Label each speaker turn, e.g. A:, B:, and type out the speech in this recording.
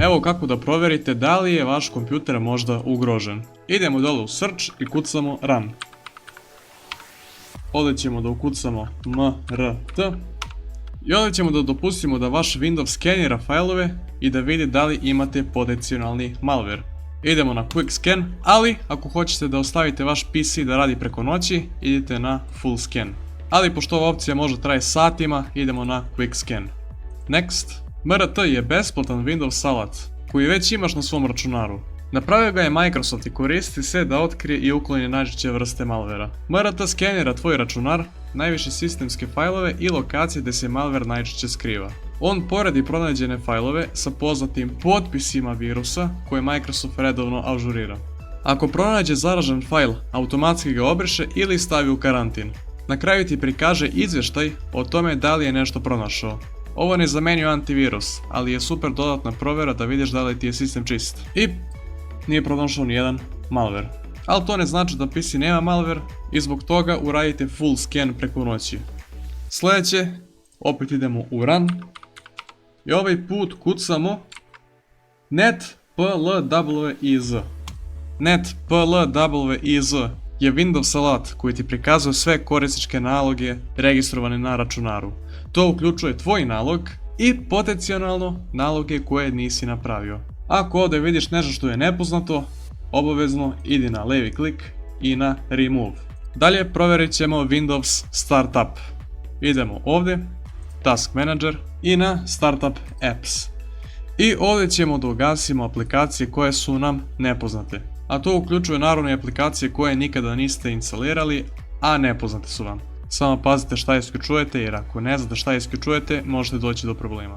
A: Evo kako da provjerite da li je vaš kompjuter možda ugrožen. Idemo dole u search i kucamo run. Ovdje ćemo da ukucamo mrt. I ovdje ćemo da dopustimo da vaš Windows skenira failove i da vidi da li imate potencijalni malware. Idemo na quick scan, ali ako hoćete da ostavite vaš PC da radi preko noći, idite na full scan. Ali pošto ova opcija možda traje satima, idemo na quick scan. Next. MRT je besplatan Windows alat koji već imaš na svom računaru. Napravio ga je Microsoft i koristi se da otkrije i ukloni najčešće vrste malvera. MRT skenira tvoj računar, najviše sistemske failove i lokacije gdje se malware najčešće skriva. On poredi pronađene failove sa poznatim potpisima virusa koje Microsoft redovno ažurira. Ako pronađe zaražen fail, automatski ga obriše ili stavi u karantin. Na kraju ti prikaže izvještaj o tome da li je nešto pronašao. Ovo ne zamenjuje antivirus, ali je super dodatna provjera da vidiš da li ti je sistem čist. I nije pronašao nijedan malware. Ali to ne znači da PC nema malware i zbog toga uradite full scan preko noći. Sljedeće, opet idemo u run. I ovaj put kucamo netplwiz. Netplwiz je Windows alat koji ti prikazuje sve korisničke naloge registrovane na računaru. To uključuje tvoj nalog i potencijalno naloge koje nisi napravio. Ako ovdje vidiš nešto što je nepoznato, obavezno idi na levi klik i na remove. Dalje provjerit ćemo Windows Startup. Idemo ovdje, Task Manager i na Startup Apps. I ovdje ćemo da ugasimo aplikacije koje su nam nepoznate. A to uključuje naravno i aplikacije koje nikada niste instalirali, a nepoznate su vam. Samo pazite šta isključujete jer ako ne znate šta isključujete možete doći do problema.